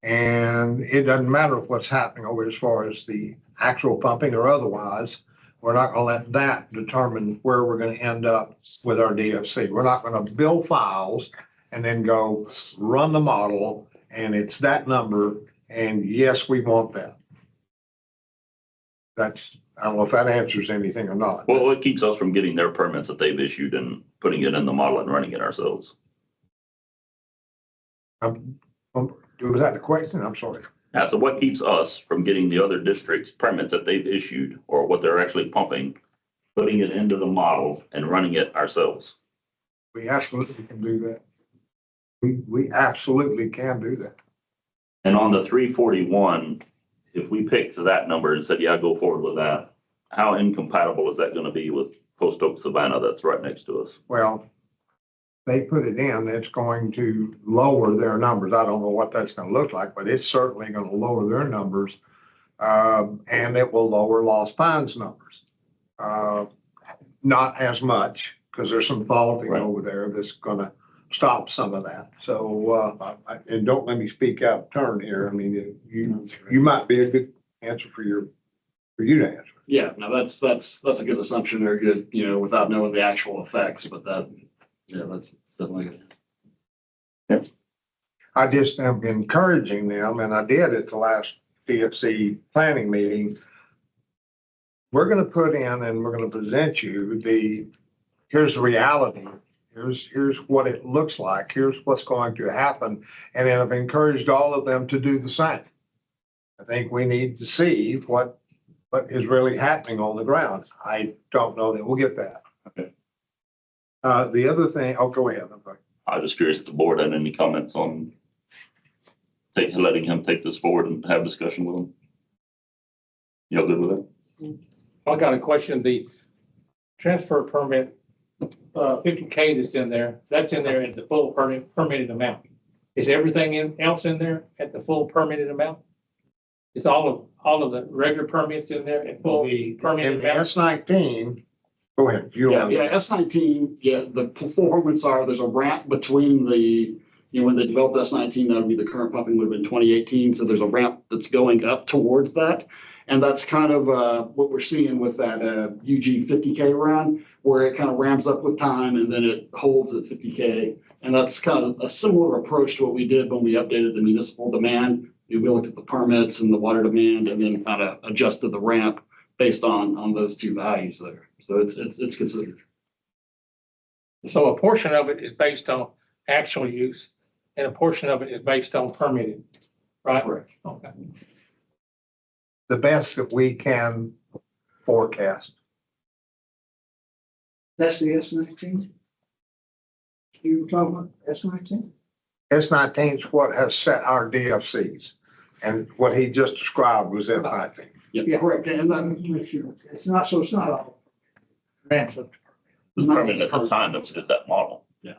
And it doesn't matter what's happening over as far as the actual pumping or otherwise. We're not gonna let that determine where we're gonna end up with our DFC. We're not gonna build files and then go run the model and it's that number. And yes, we want that. That's, I don't know if that answers anything or not. Well, what keeps us from getting their permits that they've issued and putting it in the model and running it ourselves? Was that the question? I'm sorry. Yeah, so what keeps us from getting the other districts' permits that they've issued or what they're actually pumping, putting it into the model and running it ourselves? We absolutely can do that. We absolutely can do that. And on the 341, if we picked that number and said, yeah, go forward with that, how incompatible is that going to be with Post Oak Savannah that's right next to us? Well, they put it in, it's going to lower their numbers. I don't know what that's gonna look like, but it's certainly gonna lower their numbers. And it will lower Lost Pines numbers. Not as much, because there's some faulting Right. over there that's gonna stop some of that. So, and don't let me speak out of turn here. I mean, you might be a good answer for you to answer. Yeah, no, that's a good assumption. They're good, without knowing the actual effects, but that's definitely good. I just am encouraging them, and I did at the last DFC planning meeting. We're gonna put in and we're gonna present you here's the reality. Here's what it looks like. Here's what's going to happen. And then I've encouraged all of them to do the same. I think we need to see what is really happening on the ground. I don't know that we'll get that. Okay. The other thing, go ahead. I'm sorry. I was just curious if the board had any comments on letting him take this forward and have discussion with him. You all good with that? I got a question. The transfer permit, 50K that's in there at the full permitted amount. Is everything else in there at the full permitted amount? Is all of the regular permits in there at full permitted In the amount? S19, go ahead. Yeah, S19, the performance there's a ramp between when they developed S19, that would be the current pumping would have been 2018. So there's a ramp that's going up towards that. And that's kind of what we're seeing with that UG 50K run, where it kind of ramps up with time and then it holds at 50K. And that's kind of a similar approach to what we did when we updated the municipal demand. We looked at the permits and the water demand and then kind of adjusted the ramp based on those two values there. So it's considered. So a portion of it is based on actual use and a portion of it is based on permitted, right? Correct. Okay. The best that we can forecast. That's the S19? You were talking about S19? S19 is what has set our DFCs. And what he just described was S19. Yeah, correct. And then it's not all. Ramps up. It was permitted at the time that we did that model. Yeah,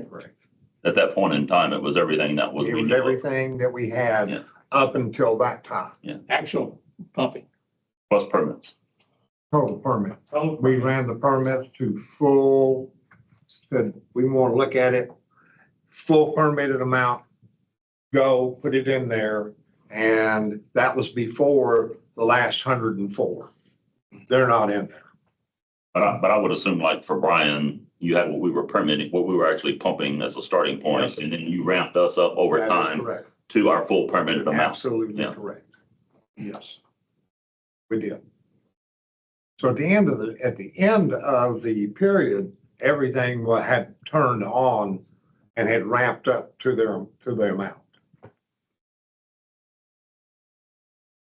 correct. At that point in time, it was everything that was. It was everything that we had Yeah. up until that time. Actual pumping. Plus permits. Total permit. Total We permit. ran the permits to full, said we want to look at it, full permitted amount, go put it in there. And that was before the last 104. They're not in there. But I would assume like for Brian, you had what we were permitting, what we were actually pumping as a starting point, Yes. and then you ramped us up over That is time correct. to our full permitted amount. Absolutely Yeah. correct. Yes, we did. So at the end of the period, everything had turned on and had ramped up to their amount.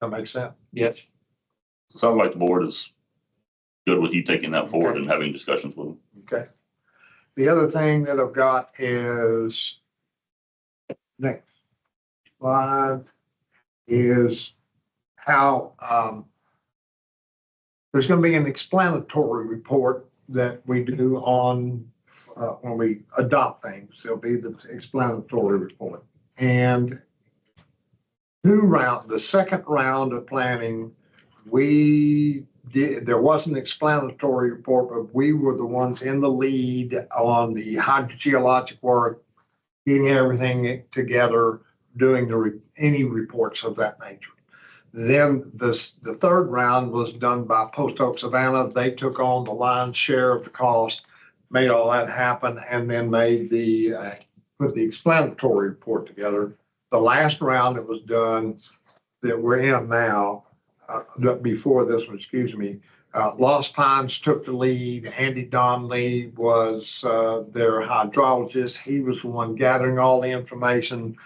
That makes sense? Yes. Sounds like the board is good with you taking that forward and having discussions with them. Okay. The other thing that I've got is next slide is how there's going to be an explanatory report that we do on when we adopt things. There'll be the explanatory report. And the second round of planning, there was an explanatory report, but we were the ones in the lead on the hydrogeologic work, getting everything together, doing any reports of that nature. Then the third round was done by Post Oak Savannah. They took on the lion's share of the cost, made all that happen, and then made put the explanatory report together. The last round that was done that we're in now, before this one, excuse me, Lost Pines took the lead. Andy Donnelly was their hydrologist. He was the one gathering all the information.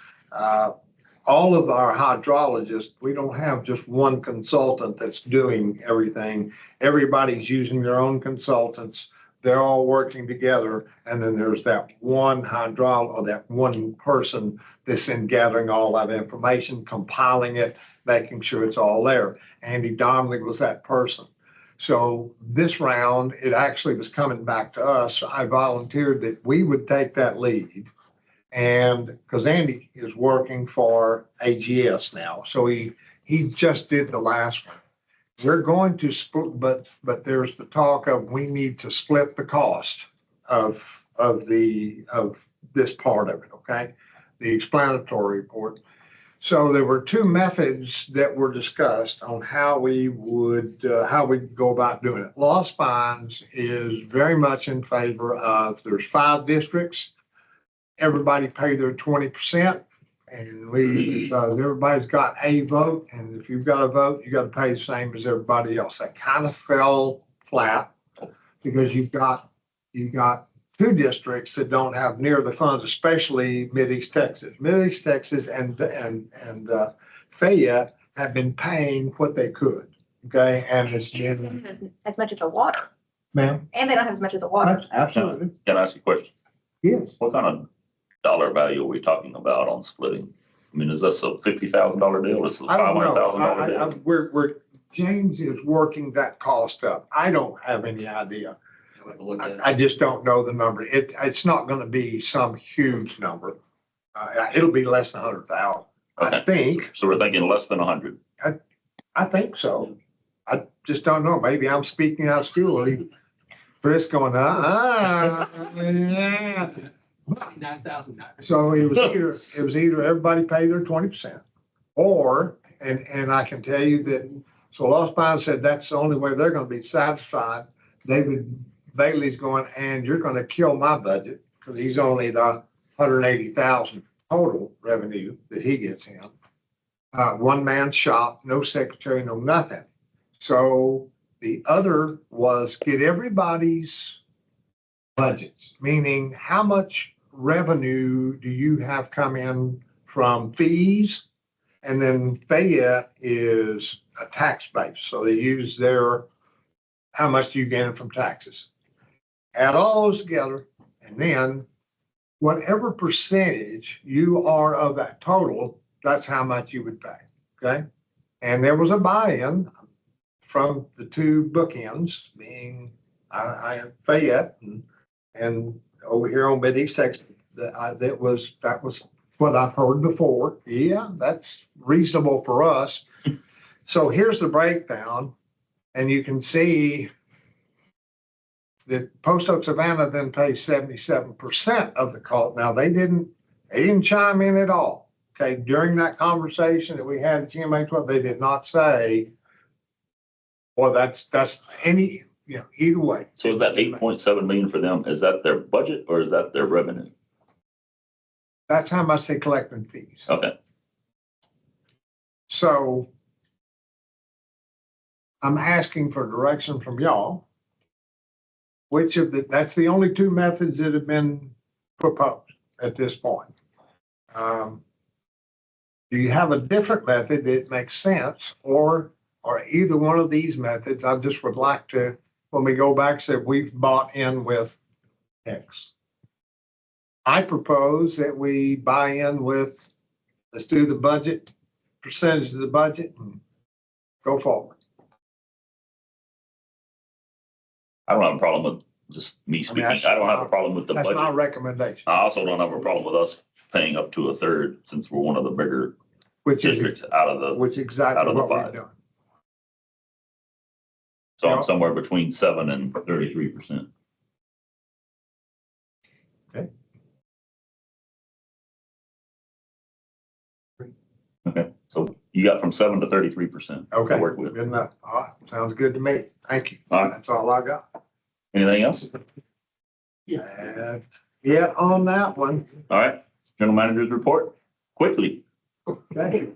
All of our hydrologists, we don't have just one consultant that's doing everything. Everybody's using their own consultants. They're all working together. And then there's that one or that one person that's in gathering all that information, compiling it, making sure it's all there. Andy Donnelly was that person. So this round, it actually was coming back to us. I volunteered that we would take that lead. And because Andy is working for AGS now, so he just did the last one. We're going to split, but there's the talk of we need to split the cost of this part of it, okay? The explanatory report. So there were two methods that were discussed on how we would go about doing it. Lost Pines is very much in favor of, there's 5 districts. Everybody pay their 20%, and everybody's got a vote, and if you've got a vote, you got to pay the same as everybody else. That kind of fell flat because you've got 2 districts that don't have near the funds, especially Mid-East Texas. Mid-East Texas and Fayette have been paying what they could, okay? And it's been. As much of the water. Ma'am? And they don't have as much of the water. Absolutely. Can I ask you a question? Yes. What kind of dollar value are we talking about on splitting? I mean, is this a $50,000 deal? Is this a I don't know. $500,000 deal? James is working that cost up. I don't have any idea. I just don't know the number. It's not gonna be some huge number. It'll be less than 100,000, I Okay. think. So we're thinking less than 100. I think so. I just don't know. Maybe I'm speaking out of school. Chris going, yeah. 9,000. So it was either everybody pay their 20% or, and I can tell you that, so Lost Pines said that's the only way they're gonna be satisfied. David Bailey's going, and you're gonna kill my budget because he's only the 180,000 total revenue that he gets in. One man shop, no secretary, no nothing. So the other was get everybody's budgets, meaning how much revenue do you have come in from fees? And then Fayette is a tax base. So they use how much do you get in from taxes? Add all those together, and then whatever percentage you are of that total, that's how much you would pay, okay? And there was a buy-in from the 2 bookends, being Fayette and over here on Mid-East Texas. That was what I've heard before. Yeah, that's reasonable for us. So here's the breakdown, and you can see that Post Oak Savannah then pays 77% of the cost. Now they didn't chime in at all. Okay, during that conversation that we had at GMA 12, they did not say, well, that's any, either way. So is that 8.7 million for them? Is that their budget or is that their revenue? That's how much they collect in fees. Okay. So I'm asking for direction from y'all. That's the only 2 methods that have been proposed at this point. Do you have a different method that makes sense, or either one of these methods? I just would like to, when we go back, say we've bought in with X. I propose that we buy in with, let's do the budget, percentage of the budget, and go forward. I don't have a problem with just me speaking. I don't have a problem with the That's my budget. recommendation. I also don't have a problem with us paying up to a third since we're one of the bigger districts out of the, Which is exactly out of the what we're 5. doing. So I'm somewhere between 7 and 33%. Okay, so you got from 7 to 33% to Okay, work with. good enough. All right, sounds good to me. Thank you. All right. That's all I got. Anything else? Yeah, yeah, on that one. All right, general manager's report, quickly. Okay.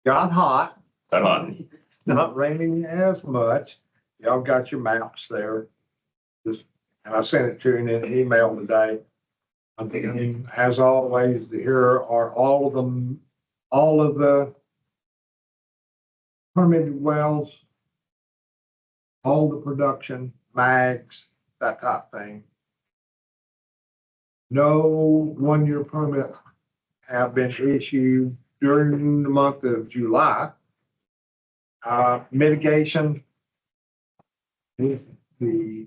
Got hot. Got on. Not raining as much. Y'all got your maps there. Just, and I sent it to you in an email today. I think, as always, here are all of the permitted wells, all the production, mags, that type of thing. No one-year permit have been issued during the month of July. Mitigation, the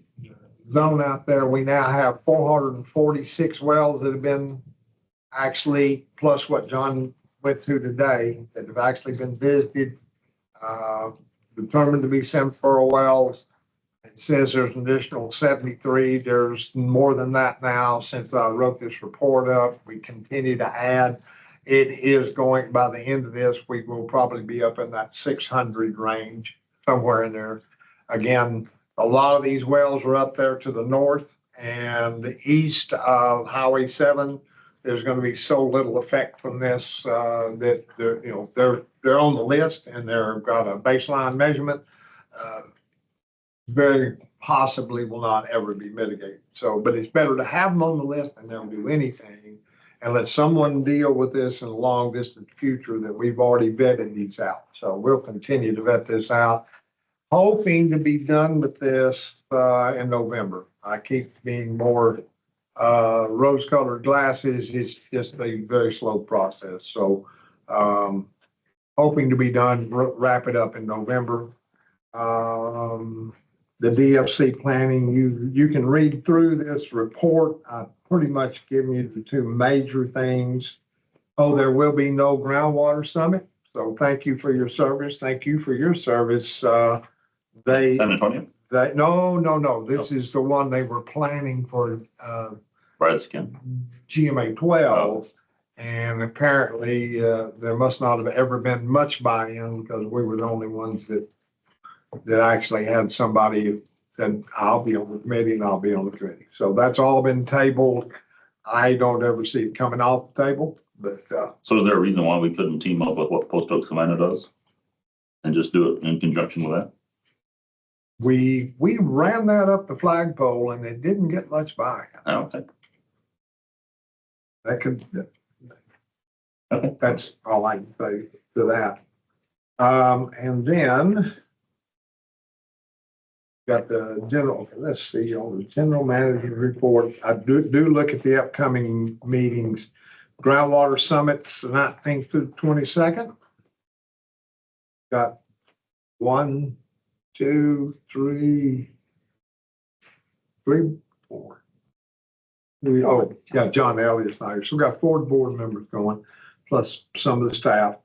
zone out there, we now have 446 wells that have been actually, plus what John went to today, that have actually been visited, determined to be Semper wells. It says there's an additional 73. There's more than that now since I wrote this report up. We continue to add. It is going, by the end of this, we will probably be up in that 600 range, somewhere in there. Again, a lot of these wells are up there to the north and east of Highway 7. There's going to be so little effect from this that they're on the list and they've got a baseline measurement. Very possibly will not ever be mitigated. So, but it's better to have them on the list and never do anything and let someone deal with this in the long distant future that we've already vetted these out. So we'll continue to vet this out, hoping to be done with this in November. I keep being more rose-colored glasses. It's just a very slow process. So hoping to be done, wrap it up in November. The DFC planning, you can read through this report. I've pretty much given you the two major things. Oh, there will be no groundwater summit. So thank you for your service. Thank you for your service. San Antonio? No. This is the one they were planning for Redskin. GMA 12. And apparently there must not have ever been much buy-in because we were the only ones that actually had somebody said, I'll be on the committee and I'll be on the committee. So that's all been tabled. I don't ever see it coming off the table, but. So is there a reason why we couldn't team up with what Post Oak Savannah does? And just do it in conjunction with that? We ran that up the flagpole and it didn't get much buy. Okay. That could, Okay. that's all I can say to that. And then got the general, let's see, on the general manager report, I do look at the upcoming meetings. Groundwater Summits, the 19th through the 22nd. Got 1, 2, 3, 4. Oh, yeah, John Elliott's not here. So we got 4 board members going, plus some of the staff.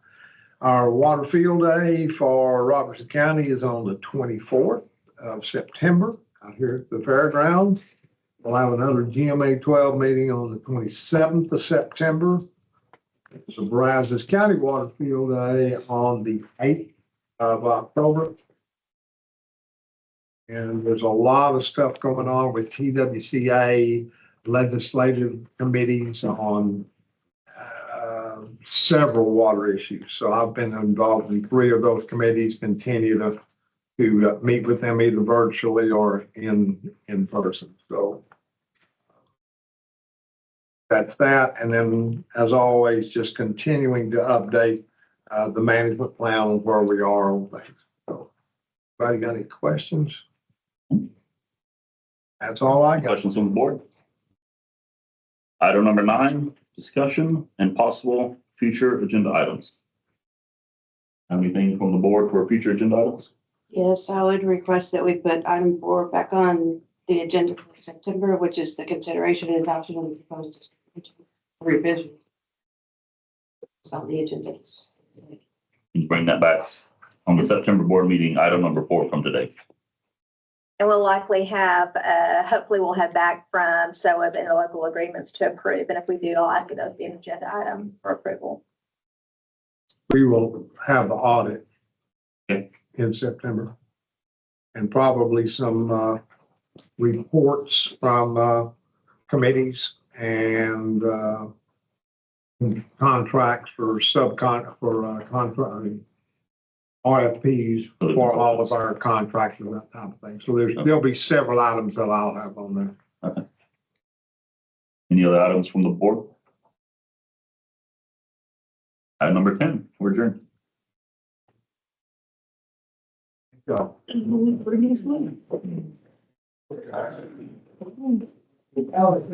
Our water field day for Robertson County is on the 24th of September out here at the fairgrounds. We'll have another GMA 12 meeting on the 27th of September. So Brazos County Water Field Day on the 8th of October. And there's a lot of stuff going on with TWCA legislative committees on several water issues. So I've been involved in 3 of those committees, continue to meet with them either virtually or in person. So that's that. And then as always, just continuing to update the management plan on where we are on things. So anybody got any questions? That's all I got. Questions from the board? Item number 9, discussion and possible future agenda items. Anything from the board for future agenda items? Yes, I would request that we put item 4 back on the agenda for September, which is the consideration and adoption of the proposed revision. It's on the agenda. Can you bring that back on the September board meeting, item number 4 from today? And we'll likely have, hopefully we'll have back from SOA interlocal agreements to approve. And if we do, I'll ask it to be an agenda item for approval. we will have the audit Okay. in September. And probably some, reports from, committees and, contracts for contract, RFPs for all of our contractors, that type of thing. So there'll be several items that I'll have on there. Okay. Any other items from the board? Item number 10, we're adjourned. So. Alex,